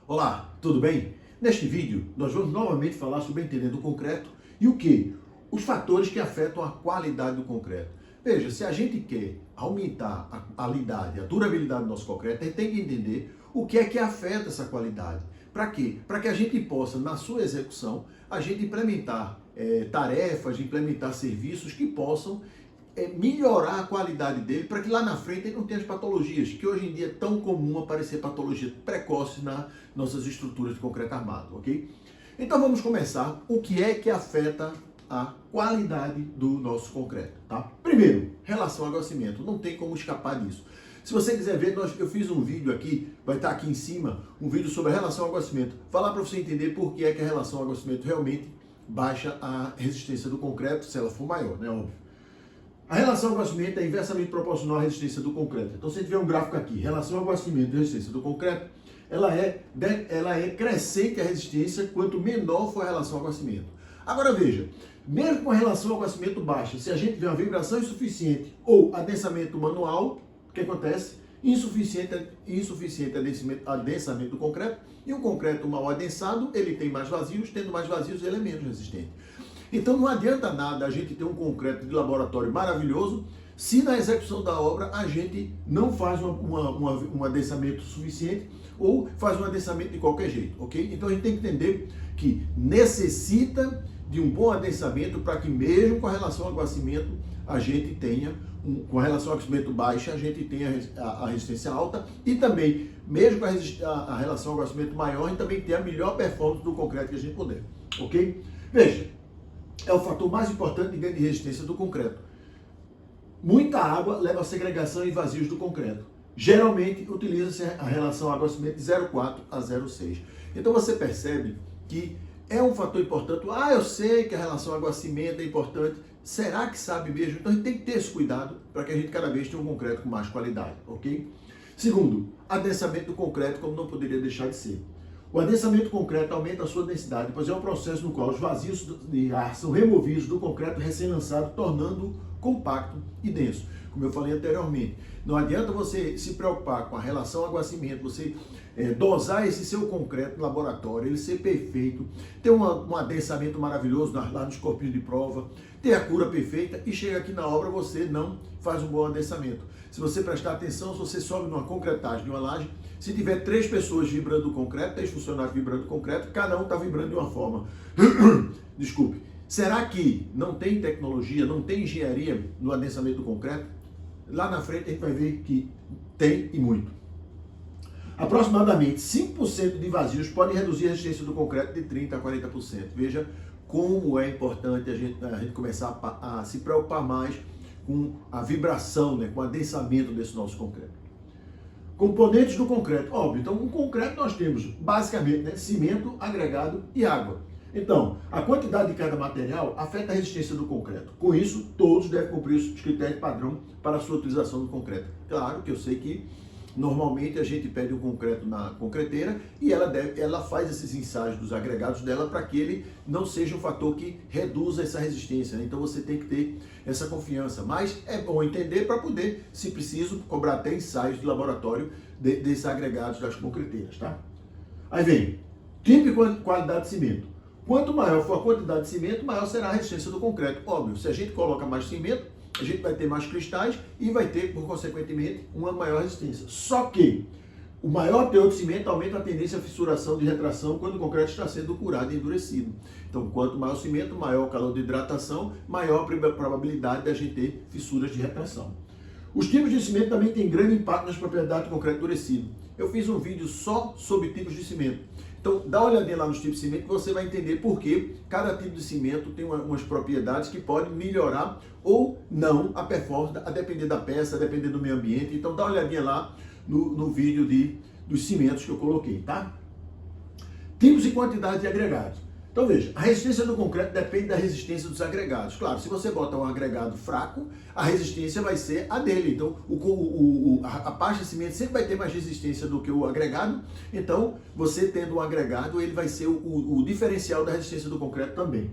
Olá, tudo bem? Neste vídeo, nós vamos novamente falar sobre entendendo o concreto e o que? Os fatores que afetam a qualidade do concreto. Veja, se a gente quer aumentar a qualidade, a durabilidade do nosso concreto, a gente tem que entender o que é que afeta essa qualidade. Para quê? Para que a gente possa, na sua execução, a gente implementar tarefas, implementar serviços que possam melhorar a qualidade dele para que lá na frente ele não tenha as patologias, que hoje em dia é tão comum aparecer patologia precoce nas nossas estruturas de concreto armado, ok? Então vamos começar. O que é que afeta a qualidade do nosso concreto, tá? Primeiro, relação ao água-cimento. Não tem como escapar disso. Se você quiser ver, eu fiz um vídeo aqui, vai estar aqui em cima, um vídeo sobre a relação ao água-cimento. Falar para você entender por que é que a relação ao água-cimento realmente baixa a resistência do concreto, se ela for maior, né? Óbvio. A relação ao água-cimento é inversamente proporcional à resistência do concreto. Então, se a gente vê um gráfico aqui, relação ao água-cimento e resistência do concreto, ela é crescente a resistência quanto menor for a relação ao água-cimento. Agora veja, mesmo com a relação ao água-cimento baixa, se a gente vê uma vibração insuficiente ou adensamento manual, o que acontece? Insuficiente adensamento do concreto, e um concreto mal adensado, ele tem mais vazios, tendo mais vazios ele é menos resistente. Então não adianta nada a gente ter um concreto de laboratório maravilhoso se na execução da obra a gente não faz um adensamento suficiente ou faz um adensamento de qualquer jeito, ok? Então a gente tem que entender que necessita de um bom adensamento para que mesmo com a relação ao água-cimento a gente tenha, com a relação ao água-cimento baixa, a gente tenha a resistência alta e também, mesmo com a relação ao água-cimento maior, a gente também tem a melhor performance do concreto que a gente puder, ok? Veja, é o fator mais importante de ganho de resistência do concreto. Muita água leva a segregação e vazios do concreto. Geralmente utiliza-se a relação água-cimento de 0,4 a 0,6. Então você percebe que é um fator importante. Eu sei que a relação água-cimento é importante. Será que sabe mesmo? Então a gente tem que ter esse cuidado para que a gente cada vez tenha um concreto com mais qualidade, ok? Segundo, adensamento do concreto, como não poderia deixar de ser. O adensamento concreto aumenta a sua densidade, pois é um processo no qual os vazios de ar são removidos do concreto recém-lançado, tornando-o compacto e denso. Como eu falei anteriormente, não adianta você se preocupar com a relação água-cimento, você dosar esse seu concreto no laboratório, ele ser perfeito, ter um adensamento maravilhoso lá nos corpinhos de prova, ter a cura perfeita e chega aqui na obra você não faz um bom adensamento. Se você prestar atenção, se você sobe numa concretagem de uma laje, se tiver 3 pessoas vibrando o concreto, 3 funcionários vibrando o concreto, cada um está vibrando de uma forma. Desculpe. Será que não tem tecnologia, não tem engenharia no adensamento do concreto? Lá na frente a gente vai ver que tem e muito. Aproximadamente 5% de vazios podem reduzir a resistência do concreto de 30% a 40%. Veja como é importante a gente começar a se preocupar mais com a vibração, né, com o adensamento desse nosso concreto. Componentes do concreto. Óbvio, então no concreto nós temos basicamente, né, cimento, agregado e água. Então, a quantidade de cada material afeta a resistência do concreto. Com isso, todos devem cumprir os critérios padrão para a sua utilização do concreto. Claro que eu sei que normalmente a gente pede um concreto na concreteira e ela faz esses ensaios dos agregados dela para que ele não seja um fator que reduza essa resistência, né? Então você tem que ter essa confiança. Mas é bom entender para poder, se preciso, cobrar até ensaios de laboratório desses agregados das concreteiras, tá? Aí vem, tipo e qualidade de cimento. Quanto maior for a quantidade de cimento, maior será a resistência do concreto. Óbvio, se a gente coloca mais cimento, a gente vai ter mais cristais e vai ter, por consequentemente, uma maior resistência. Só que o maior teor de cimento aumenta a tendência à fissuração de retração quando o concreto está sendo curado e endurecido. Então, quanto maior o cimento, maior o calor de hidratação, maior a probabilidade de a gente ter fissuras de retração. Os tipos de cimento também têm grande impacto nas propriedades do concreto endurecido. Eu fiz um vídeo só sobre tipos de cimento. Então, dá uma olhadinha lá nos tipos de cimento que você vai entender por que cada tipo de cimento tem umas propriedades que podem melhorar ou não a performance, a depender da peça, a depender do meio ambiente. Então, dá uma olhadinha lá no vídeo dos cimentos que eu coloquei, tá? Tipos e quantidade de agregados. Então veja, a resistência do concreto depende da resistência dos agregados. Claro, se você botar um agregado fraco, a resistência vai ser a dele. Então a pasta de cimento sempre vai ter mais resistência do que o agregado. Então você tendo um agregado, ele vai ser o diferencial da resistência do concreto também.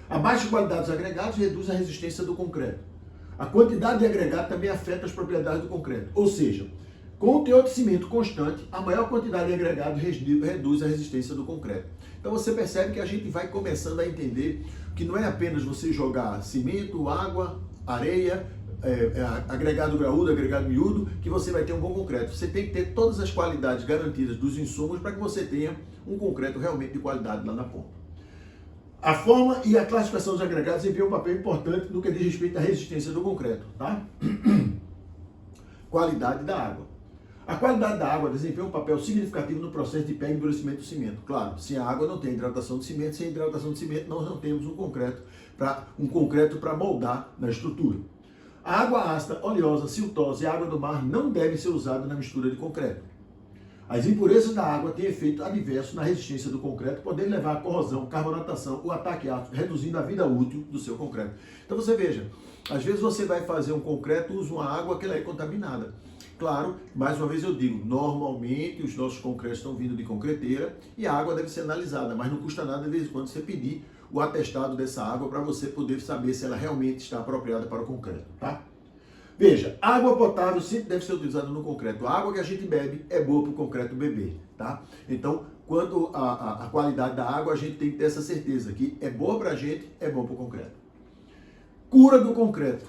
A baixa qualidade dos agregados reduz a resistência do concreto. A quantidade de agregado também afeta as propriedades do concreto. Ou seja, Com o teor de cimento constante, a maior quantidade de agregado reduz a resistência do concreto. Então você percebe que a gente vai começando a entender que não é apenas você jogar cimento, água, areia, agregado graúdo, agregado miúdo, que você vai ter um bom concreto. Você tem que ter todas as qualidades garantidas dos insumos para que você tenha um concreto realmente de qualidade lá na ponta. A forma e a classificação dos agregados desempenham um papel importante no que diz respeito à resistência do concreto, tá? Qualidade da água. A qualidade da água desempenha um papel significativo no processo de pega e endurecimento do cimento. Claro, sem a água não tem hidratação do cimento, sem hidratação do cimento nós não temos um concreto para moldar na estrutura. A água ácida, oleosa, siltosa e a água do mar não devem ser usadas na mistura de concreto. As impurezas da água têm efeito adverso na resistência do concreto, podendo levar à corrosão, carbonatação ou ataque ácido, reduzindo a vida útil do seu concreto. Então você veja, às vezes você vai fazer um concreto, usa uma água que ela é contaminada. Claro, mais uma vez eu digo, normalmente os nossos concretos estão vindo de concreteira e a água deve ser analisada, mas não custa nada de vez em quando você pedir o atestado dessa água para você poder saber se ela realmente está apropriada para o concreto, tá? Veja, água potável sempre deve ser utilizada no concreto. A água que a gente bebe é boa para o concreto beber, tá? Então, quanto à qualidade da água, a gente tem que ter essa certeza que é boa para a gente, é bom para o concreto. Cura do concreto.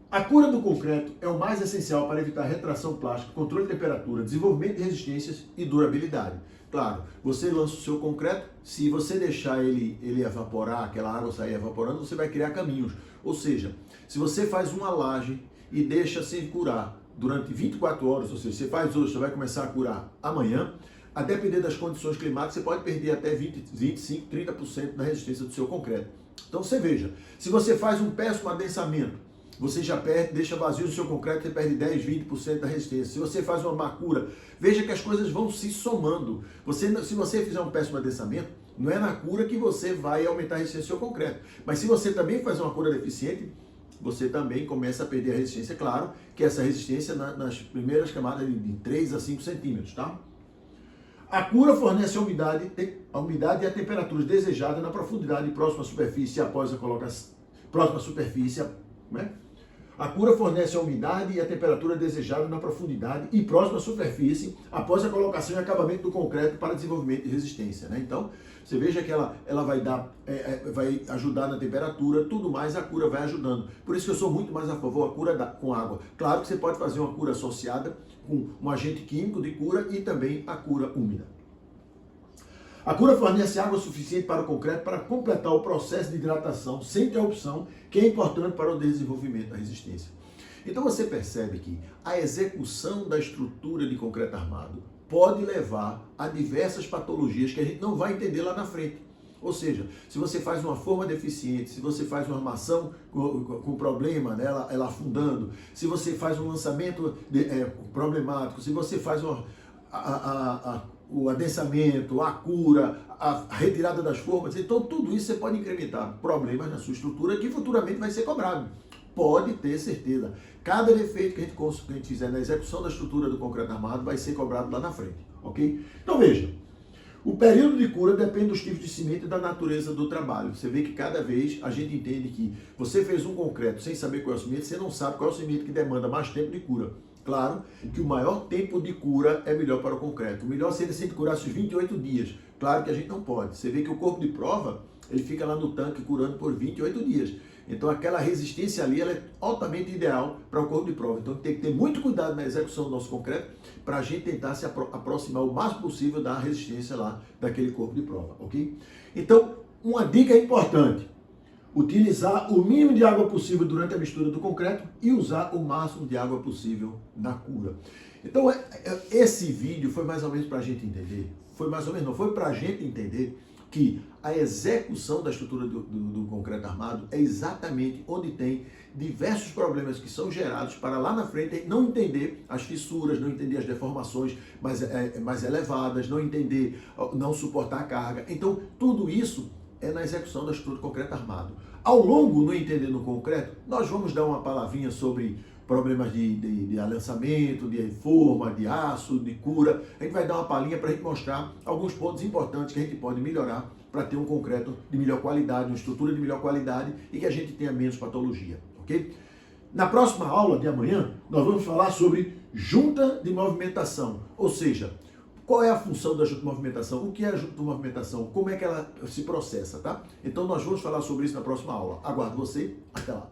A cura do concreto é o mais essencial para evitar retração plástica, controle de temperatura, desenvolvimento de resistências e durabilidade. Claro, você lança o seu concreto, se você deixar ele evaporar, aquela água sair evaporando, você vai criar caminhos. Ou seja, se você faz uma laje e deixa sem curar durante 24 horas, ou seja, você faz hoje, você vai começar a curar amanhã, a depender das condições climáticas, você pode perder até 25, 30% da resistência do seu concreto. Então você veja, se você faz um péssimo adensamento, você já perde, deixa vazio o seu concreto, você perde 10, 20% da resistência. Se você faz uma má cura, veja que as coisas vão se somando. Se você fizer um péssimo adensamento, não é na cura que você vai aumentar a resistência do seu concreto. Mas se você também faz uma cura deficiente, você também começa a perder a resistência. Claro que essa resistência nas primeiras camadas de 3 a 5 centímetros, tá? A cura fornece a umidade e a temperatura desejada na profundidade próxima à superfície após a colocação. Próxima à superfície, né? A cura fornece a umidade e a temperatura desejada na profundidade e próxima à superfície após a colocação e acabamento do concreto para desenvolvimento de resistência, né? Então, você veja que ela vai ajudar na temperatura, tudo mais a cura vai ajudando. Por isso que eu sou muito mais a favor da cura com água. Claro que você pode fazer uma cura associada com um agente químico de cura e também a cura úmida. A cura fornece água suficiente para o concreto para completar o processo de hidratação sem interrupção, que é importante para o desenvolvimento da resistência. Então você percebe que a execução da estrutura de concreto armado pode levar a diversas patologias que a gente não vai entender lá na frente. Ou seja, se você faz uma forma deficiente, se você faz uma armação com problema, né, ela afundando, se você faz um lançamento problemático, se você faz o adensamento, a cura, a retirada das formas, então tudo isso você pode incrementar problemas na sua estrutura que futuramente vai ser cobrado. Pode ter certeza. Cada defeito que a gente fizer na execução da estrutura do concreto armado vai ser cobrado lá na frente, ok? Então veja, o período de cura depende dos tipos de cimento e da natureza do trabalho. Você vê que cada vez a gente entende que você fez um concreto sem saber qual é o cimento, você não sabe qual é o cimento que demanda mais tempo de cura. Claro que o maior tempo de cura é melhor para o concreto. O melhor seria se ele curasse os 28 dias. Claro que a gente não pode. Você vê que o corpo de prova, ele fica lá no tanque curando por 28 dias. Então aquela resistência ali, ela é altamente ideal para o corpo de prova. Então tem que ter muito cuidado na execução do nosso concreto para a gente tentar se aproximar o máximo possível da resistência lá daquele corpo de prova, ok? Então, uma dica importante. Utilizar o mínimo de água possível durante a mistura do concreto e usar o máximo de água possível na cura. Então, esse vídeo foi mais ou menos para a gente entender, foi para a gente entender que a execução da estrutura do concreto armado é exatamente onde tem diversos problemas que são gerados para lá na frente não entender as fissuras, não entender as deformações mais elevadas, não suportar a carga. Então, tudo isso é na execução da estrutura de concreto armado. Ao longo, no Entender no Concreto, nós vamos dar uma palavrinha sobre problemas de alançamento, de forma, de aço, de cura. A gente vai dar uma palhinha para a gente mostrar alguns pontos importantes que a gente pode melhorar para ter um concreto de melhor qualidade, uma estrutura de melhor qualidade e que a gente tenha menos patologia, ok? Na próxima aula de amanhã, nós vamos falar sobre junta de movimentação, ou seja, qual é a função da junta de movimentação, o que é a junta de movimentação, como é que ela se processa, tá? Então nós vamos falar sobre isso na próxima aula. Aguardo você, até lá.